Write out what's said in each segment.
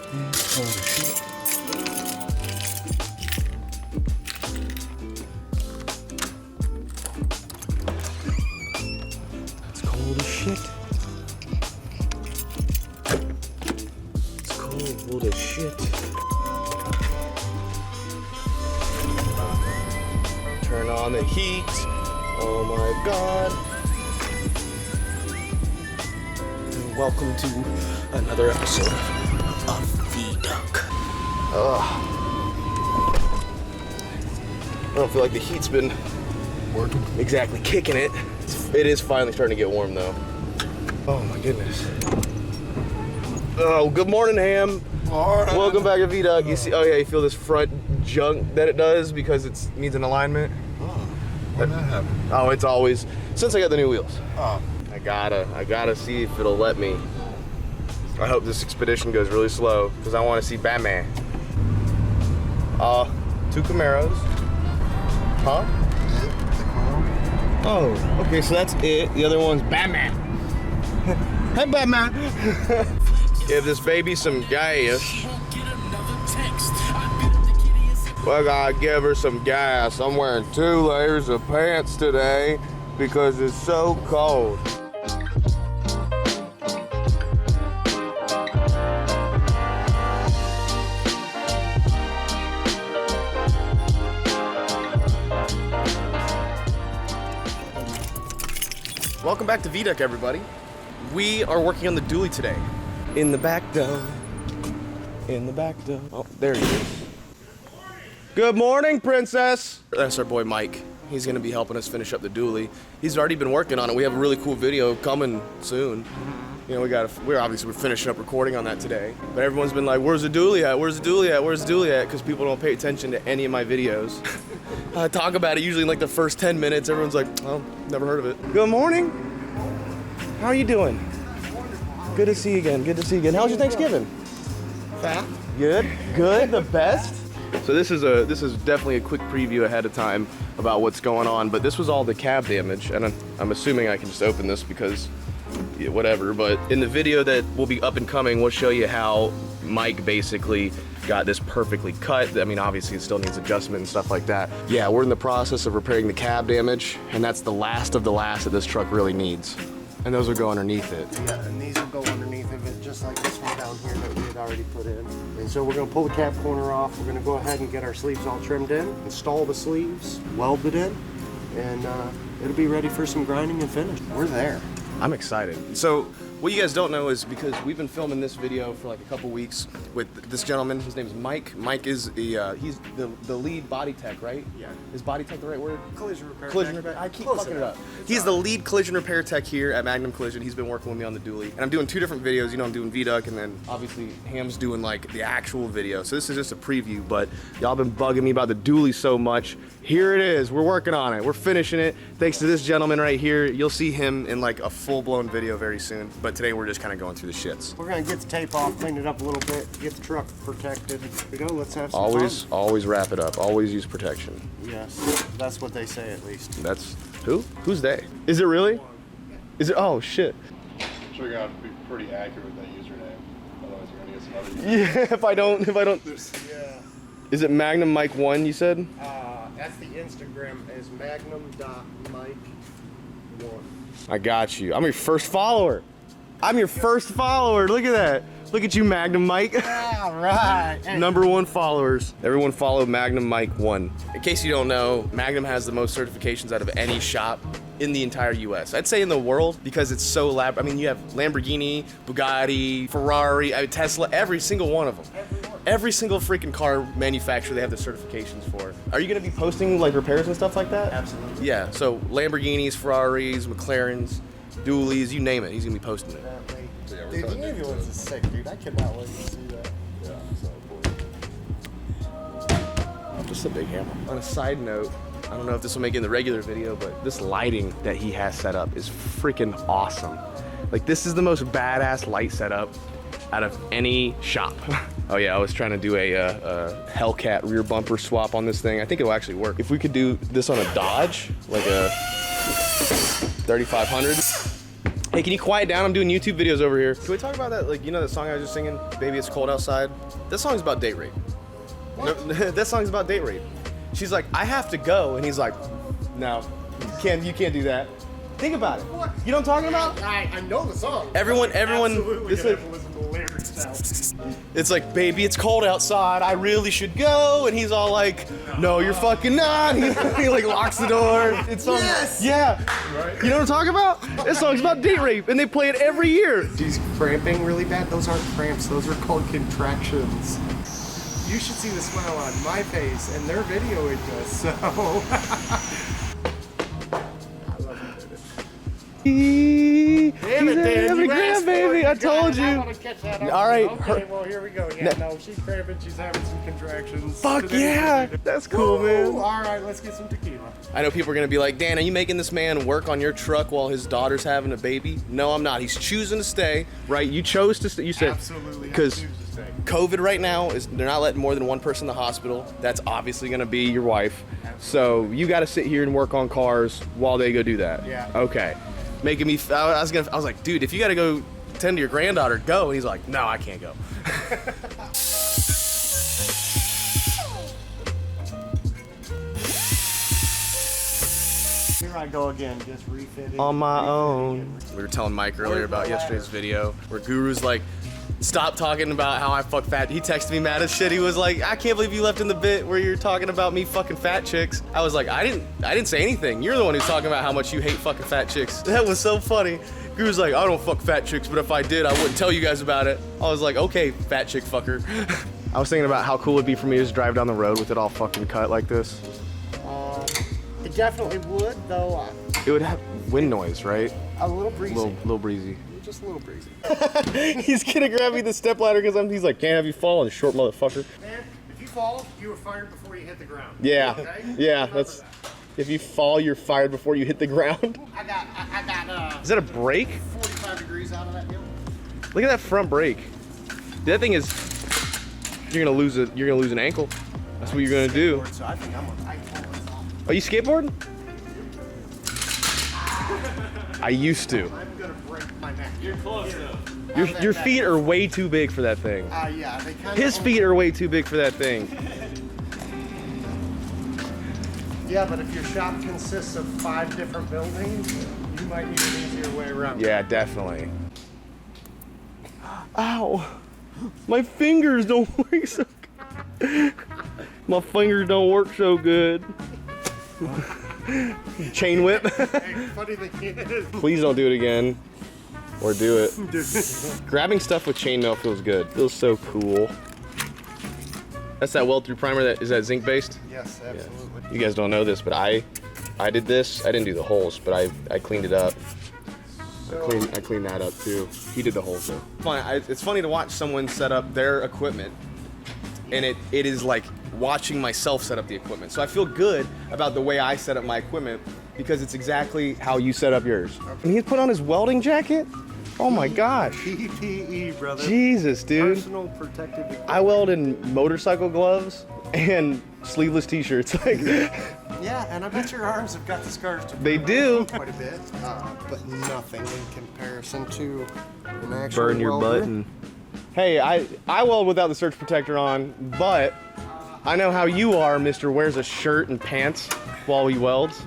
Holy shit. That's cold as shit. It's cold as shit. Turn on the heat. Oh my god. And welcome to another episode of V-Duck. Ugh. I don't feel like the heat's been working. Exactly kicking it. It is finally starting to get warm though. Oh my goodness. Oh, good morning, Ham. Morning. Welcome back to V-Duck. You see, oh yeah, you feel this front junk that it does because it needs an alignment. When that happened? Oh, it's always, since I got the new wheels. Oh. I gotta see if it'll let me. I hope this expedition goes really slow because I want to see Batman. 2 Camaros. Huh? Oh, okay, so that's it. The other one's Batman. Hey, Batman. Give this baby some gas. Well, I gotta give her some gas. I'm wearing 2 layers of pants today because it's so cold. Welcome back to V-Duck, everybody. We are working on the dually today. In the back though. In the back though. Oh, there he is. Good morning, Princess. That's our boy Mike. He's gonna be helping us finish up the dually. He's already been working on it. We have a really cool video coming soon. You know, we're finishing up recording on that today. But everyone's been like, where's the dually at? Where's the dually at? Where's the dually at? Because people don't pay attention to any of my videos. I talk about it usually in like the first 10 minutes. Everyone's like, oh, never heard of it. Good morning. How are you doing? Good to see you again. Good to see you again. How was your Thanksgiving? Fat? Good. Good. The best. So this is definitely a quick preview ahead of time about what's going on. But this was all the cab damage, and I'm assuming I can just open this because, yeah, whatever. But in the video that will be up and coming, we'll show you how Mike basically got this perfectly cut. I mean, obviously it still needs adjustment and stuff like that. Yeah, we're in the process of repairing the cab damage, and that's the last of the last that this truck really needs. And those will go underneath it. Yeah, and these will go underneath of it, just like this one down here that we had already put in. And so we're gonna pull the cab corner off. We're gonna go ahead and get our sleeves all trimmed in, install the sleeves, weld it in, and it'll be ready for some grinding and finish. We're there. I'm excited. So what you guys don't know is because we've been filming this video for like a couple weeks with this gentleman. His name is Mike. Mike is he's the lead body tech, right? Yeah. Is body tech the right word? Collision repair. Collision repair. I keep fucking it up. He's the lead collision repair tech here at Magnum Collision. He's been working with me on the dually. And I'm doing 2 different videos. You know, I'm doing V-Duck, and then obviously Ham's doing like the actual video. So this is just a preview, but y'all been bugging me about the dually so much. Here it is. We're working on it. We're finishing it. Thanks to this gentleman right here. You'll see him in like a full-blown video very soon. But today we're just kind of going through the shits. We're gonna get the tape off, clean it up a little bit, get the truck protected. Here we go. Let's have some fun. Always wrap it up. Always use protection. Yes, that's what they say at least. That's who? Who's they? Is it really? Is it? Oh shit. So you're gonna have to be pretty accurate with that username, otherwise you're gonna get some other users. Yeah, if I don't. Yeah. Is it Magnum Mike 1? You said? That's the Instagram is magnum.mike1. I got you. I'm your first follower. I'm your first follower. Look at that. Look at you, Magnum Mike. All right. #1 followers. Everyone follow Magnum Mike 1. In case you don't know, Magnum has the most certifications out of any shop in the entire US. I'd say in the world because it's so I mean, you have Lamborghini, Bugatti, Ferrari, Tesla, every single one of them. Every single freaking car manufacturer they have the certifications for. Are you gonna be posting like repairs and stuff like that? Absolutely. Yeah, so Lamborghinis, Ferraris, McLarens, dualies, you name it, he's gonna be posting it. Dude, the ambulance is sick, dude. I cannot wait to see that. Yeah, so cool. Just a big hammer. On a side note, I don't know if this will make it in the regular video, but this lighting that he has set up is freaking awesome. Like, this is the most badass light setup out of any shop. Oh yeah, I was trying to do a Hellcat rear bumper swap on this thing. I think it'll actually work. If we could do this on a Dodge, like a 3500. Hey, can you quiet down? I'm doing YouTube videos over here. Can we talk about that? Like, you know that song I was just singing, Baby It's Cold Outside? That song's about date rape. No, that song's about date rape. She's like, I have to go. And he's like, no, you can't do that. Think about it. What? You know what I'm talking about? I know the song. Everyone, Absolutely it's gonna like, have to listen to the lyrics now. it's like, baby, it's cold outside. I really should go. And he's all like, no, you're fucking not. He like locks the door. It's on, Yes! Yeah. Right? You know what I'm talking about? This song's about date rape, and they play it every year. She's cramping really bad. Those aren't cramps. Those are called contractions. You should see the smile on my face, and they're videoing this, so. Damn it, Dan, you asked for baby. it. I told I you. want to catch that up. All right, Okay, well, here we go. Yeah, no, she's cramping. She's having some contractions. Fuck Today. yeah. That's cool, Woo! man. All right, let's get some tequila. I know people are gonna be like, Dan, are you making this man work on your truck while his daughter's having a baby? No, I'm not. He's choosing to stay, right? You chose to stay. You said, Absolutely. because COVID right now is they're not letting more than one person in the hospital. That's obviously gonna be your wife. So you got to sit here and work on cars while they go do that. Yeah. Okay. Making me. I was like, dude, if you got to go tend to your granddaughter, go. And he's like, no, I can't go. Here I go again, just refitting. On my refitting own. again. We were telling Mike earlier Where's my about yesterday's ladder? video where Guru's like, stop talking about how I fuck fat. He texted me mad as shit. He was like, I can't believe you left in the bit where you're talking about me fucking fat chicks. I was like, I didn't say anything. You're the one who's talking about how much you hate fucking fat chicks. That was so funny. Guru's like, I don't fuck fat chicks, but if I did, I wouldn't tell you guys about it. I was like, okay, fat chick fucker. I was thinking about how cool it'd be for me to just drive down the road with it all fucking cut like this. It definitely would, though. It would have wind noise, right? A little breezy. Little breezy. Just a little breezy. He's gonna grab me the stepladder because he's like, can't have you fall, you short motherfucker. Man, if you fall, you were fired before you hit the ground. Yeah, Okay? yeah, Remember that's, that. if you fall, you're fired before you hit the ground. I got Is that a brake? 45 degrees out of that hill. Look at that front brake. That thing is, you're gonna lose an ankle. That's what you're gonna do. So I think I'm on Are you skateboarding? I used to. I'm gonna break my neck. You're close though. Your feet are way too big for that thing. Yeah, they kind of. His feet are way too big for that thing. Yeah, but if your shop consists of 5 different buildings, you might need an easier way around. Yeah, definitely. Ow! My fingers don't work so good. My fingers don't work so good. Chain whip. Hey, funny thing is, Please don't do it again. Or do it. Grabbing stuff with chainmail feels good. Feels so cool. That's that weld through primer that is that zinc based? yes, absolutely. You guys don't know this, but I did this. I didn't do the holes, but I cleaned it up. I cleaned that up too. He did the holes though. It's funny to watch someone set up their equipment, and it is like watching myself set up the equipment. So I feel good about the way I set up my equipment because it's exactly how you set up yours. And he put on his welding jacket? Oh my gosh. PPE, brother. Jesus, dude. Personal protective equipment. I weld in motorcycle gloves and sleeveless t-shirts. Like, Yeah, and I bet your arms have got the scars to they do. quite a bit, but nothing in comparison to an actual Burn your welder. butt and... Hey, I weld without the surge protector on, but I know how you are, Mr. Wears a shirt and pants while he welds.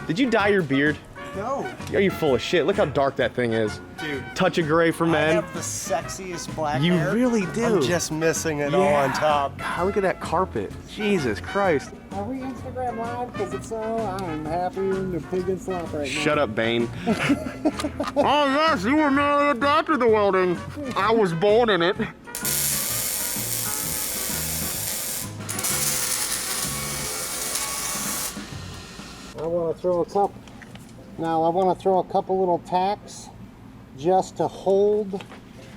Did you dye your beard? No, Are you full of shit? Look how dark that thing is. dude. Touch of gray for I men. have the sexiest black You hair. really do. I'm just missing it all on top. God, look at that carpet. Jesus Christ. Are we Instagram live? Because if so, I'm happier than the pig in slop right now. Shut up, Bane. Oh yes, you were married after the welding. I was born in it. I want to throw a couple. Now I want to throw a couple little tacks just to hold.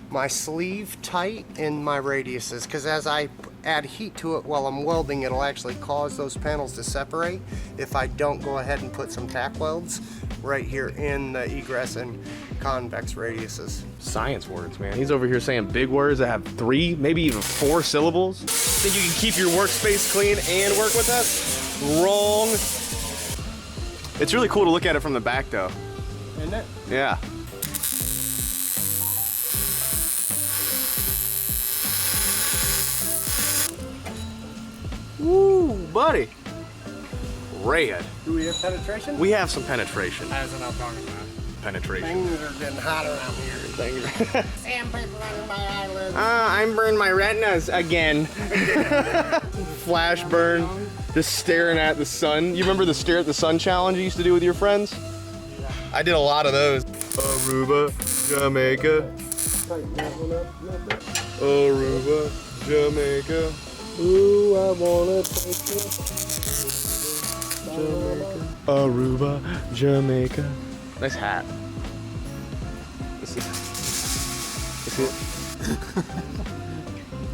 My sleeve tight in my radiuses, because as I add heat to it while I'm welding, it'll actually cause those panels to separate if I don't go ahead and put some tack welds right here in the egress and convex radiuses. Science words, man. He's over here saying big words that have 3, maybe even 4 syllables. Think you can keep your workspace clean and work with us? Wrong. It's really cool to look at it from the back though. Isn't it? Yeah. Woo, buddy. Red. Do we have penetration? We have some penetration. That's what I'm talking about. Penetration. Things are getting hot around here. Sandpaper under my eyelids. I'm burning my retinas again. Flash burn. Just staring at the sun. You remember the stare at the sun challenge you used to do with your friends? I did a lot of those. Aruba, Jamaica. Tighten that one up a little bit. Aruba, Jamaica. Ooh, I wanna take you. Aruba, Jamaica. Nice hat. This is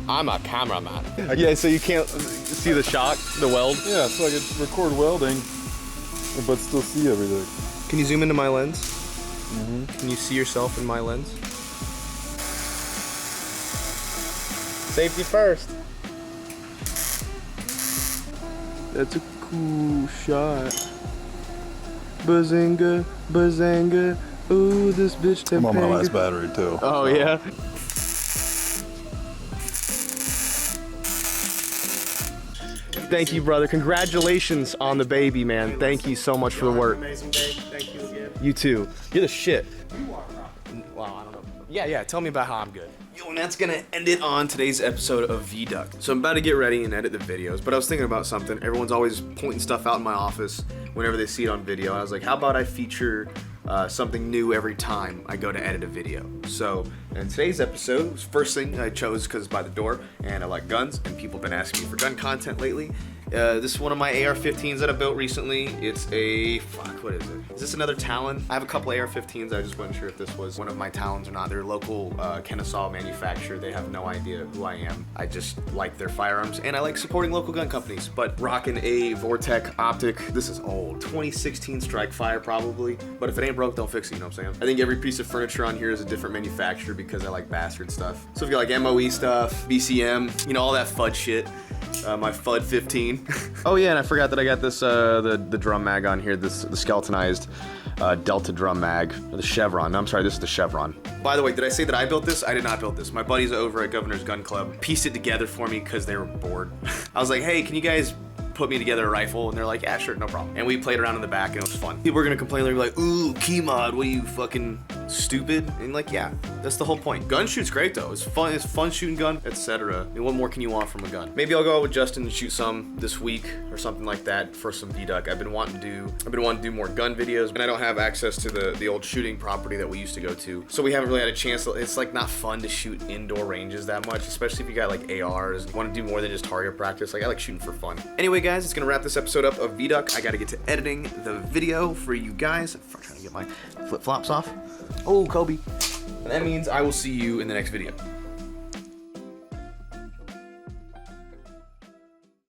I'm a cameraman. Yeah, so you can't see the shock, the weld? Yeah, so I could record welding, but still see everything. Can you zoom into my lens? Can you see yourself in my lens? Safety first. That's a cool shot. Bazinga, bazanga. Ooh, this bitch. I'm on my last battery too. Oh, yeah? Thank you, brother. Congratulations on the baby, man. Thank you so much for the work. Amazing day. Thank you again. You too. You're the shit. Wow, I don't know. Yeah, tell me about how I'm good. Yo, and that's gonna end it on today's episode of VDuck. So I'm about to get ready and edit the videos, but I was thinking about something. Everyone's always pointing stuff out in my office whenever they see it on video. And I was like, how about I feature something new every time I go to edit a video? So in today's episode, first thing I chose because it's by the door, and I like guns, and people have been asking me for gun content lately. This is one of my AR-15s that I built recently. It's a, what is it? Is this another Talon? I have a couple AR-15s. I just wasn't sure if this was one of my Talons or not. They're a local Kennesaw manufacturer. They have no idea who I am. I just like their firearms, and I like supporting local gun companies. But rocking a Vortec optic. This is old. 2016 Strike Fire probably. But if it ain't broke, don't fix it, you know what I'm saying? I think every piece of furniture on here is a different manufacturer because I like bastard stuff. So if you got like MOE stuff, BCM, you know, all that FUD shit. My FUD 15. Oh yeah, and I forgot that I got this the drum mag on here. The skeletonized Delta drum mag, or the Chevron. No, I'm sorry, this is the Chevron. By the way, did I say that I built this? I did not build this. My buddies over at Governor's Gun Club pieced it together for me because they were bored. I was like, hey, can you guys put me together a rifle? And they're like, yeah, sure, no problem. And we played around in the back and it was fun. People were gonna complain, they'd be like, ooh, key mod, what are you, fucking stupid? And like, yeah, that's the whole point. Gun shoot's great though. It's fun shooting gun, etc. I mean, what more can you want from a gun? Maybe I'll go out with Justin and shoot some this week or something like that for some VDuck. I've been wanting to do more gun videos, and I don't have access to the old shooting property that we used to go to. So we haven't really had a chance. It's like not fun to shoot indoor ranges that much, especially if you got like ARs. You want to do more than just target practice. Like I like shooting for fun. Anyway, guys, it's gonna wrap this episode up of VDuck. I gotta get to editing the video for you guys. I'm trying to get my flip-flops off. Oh, Kobe. And that means I will see you in the next video.